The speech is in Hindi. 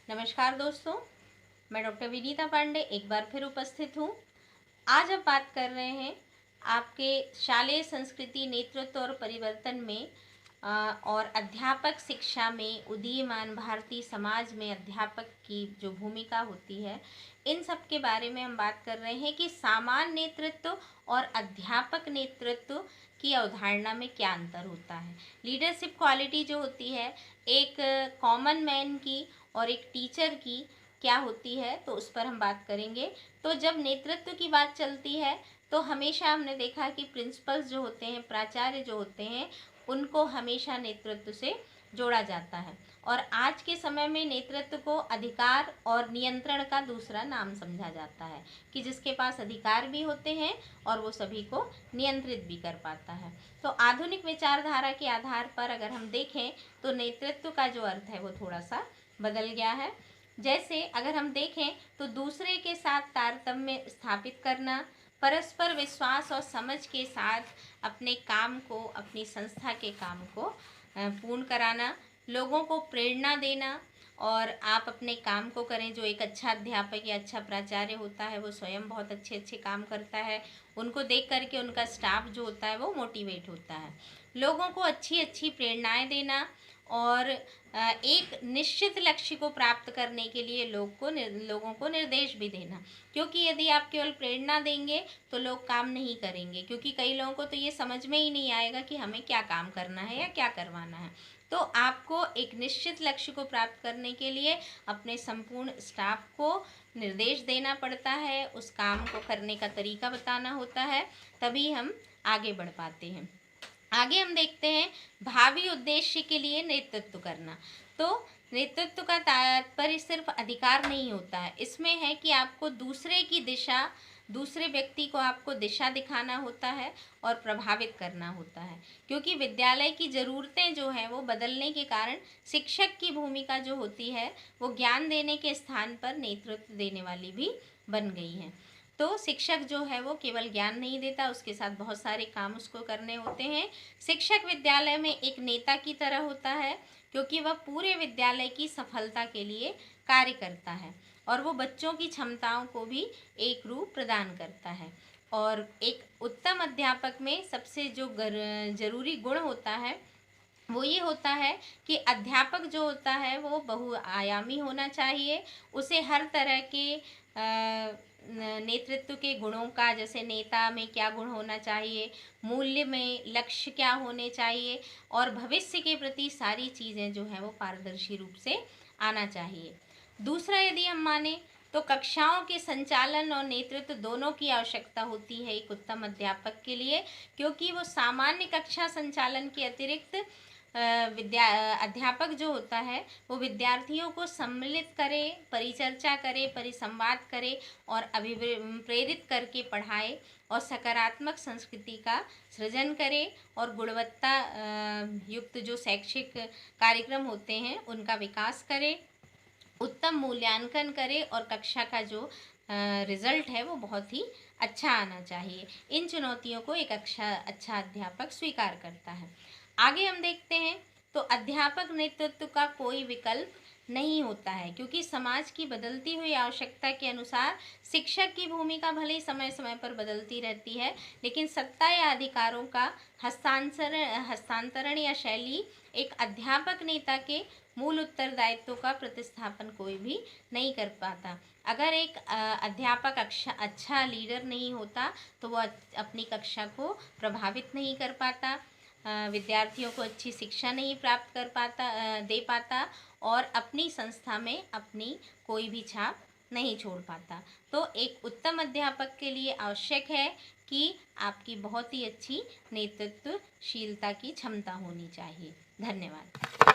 नमस्कार दोस्तों, मैं डॉक्टर विनीता पांडे एक बार फिर उपस्थित हूँ। आज हम बात कर रहे हैं आपके शालेय संस्कृति, नेतृत्व और परिवर्तन में और अध्यापक शिक्षा में उदीयमान भारतीय समाज में अध्यापक की जो भूमिका होती है, इन सब के बारे में हम बात कर रहे हैं कि सामान्य नेतृत्व और अध्यापक नेतृत्व की अवधारणा में क्या अंतर होता है। लीडरशिप क्वालिटी जो होती है एक कॉमन मैन की और एक टीचर की क्या होती है, तो उस पर हम बात करेंगे। तो जब नेतृत्व की बात चलती है तो हमेशा हमने देखा कि प्रिंसिपल्स जो होते हैं, प्राचार्य जो होते हैं, उनको हमेशा नेतृत्व से जोड़ा जाता है। और आज के समय में नेतृत्व को अधिकार और नियंत्रण का दूसरा नाम समझा जाता है कि जिसके पास अधिकार भी होते हैं और वो सभी को नियंत्रित भी कर पाता है। तो आधुनिक विचारधारा के आधार पर अगर हम देखें तो नेतृत्व का जो अर्थ है वो थोड़ा सा बदल गया है। जैसे अगर हम देखें तो दूसरे के साथ तारतम्य स्थापित करना, परस्पर विश्वास और समझ के साथ अपने काम को, अपनी संस्था के काम को पूर्ण कराना, लोगों को प्रेरणा देना और आप अपने काम को करें। जो एक अच्छा अध्यापक या अच्छा प्राचार्य होता है वो स्वयं बहुत अच्छे अच्छे काम करता है, उनको देख करके उनका स्टाफ जो होता है वो मोटिवेट होता है। लोगों को अच्छी अच्छी प्रेरणाएं देना और एक निश्चित लक्ष्य को प्राप्त करने के लिए लोगों को निर्देश भी देना, क्योंकि यदि आप केवल प्रेरणा देंगे तो लोग काम नहीं करेंगे, क्योंकि कई लोगों को तो ये समझ में ही नहीं आएगा कि हमें क्या काम करना है या क्या करवाना है। तो आपको एक निश्चित लक्ष्य को प्राप्त करने के लिए अपने संपूर्ण स्टाफ को निर्देश देना पड़ता है, उस काम को करने का तरीका बताना होता है, तभी हम आगे बढ़ पाते हैं। आगे हम देखते हैं भावी उद्देश्य के लिए नेतृत्व करना। तो नेतृत्व का तात्पर्य सिर्फ अधिकार नहीं होता है, इसमें है कि आपको दूसरे की दिशा, दूसरे व्यक्ति को आपको दिशा दिखाना होता है और प्रभावित करना होता है, क्योंकि विद्यालय की ज़रूरतें जो हैं वो बदलने के कारण शिक्षक की भूमिका जो होती है वो ज्ञान देने के स्थान पर नेतृत्व देने वाली भी बन गई है। तो शिक्षक जो है वो केवल ज्ञान नहीं देता, उसके साथ बहुत सारे काम उसको करने होते हैं। शिक्षक विद्यालय में एक नेता की तरह होता है, क्योंकि वह पूरे विद्यालय की सफलता के लिए कार्य करता है और वो बच्चों की क्षमताओं को भी एक रूप प्रदान करता है। और एक उत्तम अध्यापक में सबसे जो जरूरी गुण होता है वो ये होता है कि अध्यापक जो होता है वो बहुआयामी होना चाहिए। उसे हर तरह के नेतृत्व के गुणों का, जैसे नेता में क्या गुण होना चाहिए, मूल्य में लक्ष्य क्या होने चाहिए और भविष्य के प्रति सारी चीज़ें जो हैं वो पारदर्शी रूप से आना चाहिए। दूसरा यदि हम माने तो कक्षाओं के संचालन और नेतृत्व दोनों की आवश्यकता होती है एक उत्तम अध्यापक के लिए, क्योंकि वो सामान्य कक्षा संचालन के अतिरिक्त अध्यापक जो होता है वो विद्यार्थियों को सम्मिलित करे, परिचर्चा करे, परिसंवाद करे और प्रेरित करके पढ़ाए और सकारात्मक संस्कृति का सृजन करे और गुणवत्ता युक्त जो शैक्षिक कार्यक्रम होते हैं उनका विकास करे, उत्तम मूल्यांकन करे और कक्षा का जो रिजल्ट है वो बहुत ही अच्छा आना चाहिए। इन चुनौतियों को एक अच्छा अध्यापक स्वीकार करता है। आगे हम देखते हैं तो अध्यापक नेतृत्व का कोई विकल्प नहीं होता है, क्योंकि समाज की बदलती हुई आवश्यकता के अनुसार शिक्षक की भूमिका भले ही समय समय पर बदलती रहती है, लेकिन सत्ता या अधिकारों का हस्तांतरण या शैली एक अध्यापक नेता के मूल उत्तरदायित्व का प्रतिस्थापन कोई भी नहीं कर पाता। अगर एक अध्यापक अच्छा लीडर नहीं होता तो वो अपनी कक्षा को प्रभावित नहीं कर पाता, विद्यार्थियों को अच्छी शिक्षा नहीं प्राप्त कर पाता, दे पाता और अपनी संस्था में अपनी कोई भी छाप नहीं छोड़ पाता। तो एक उत्तम अध्यापक के लिए आवश्यक है कि आपकी बहुत ही अच्छी नेतृत्वशीलता की क्षमता होनी चाहिए। धन्यवाद।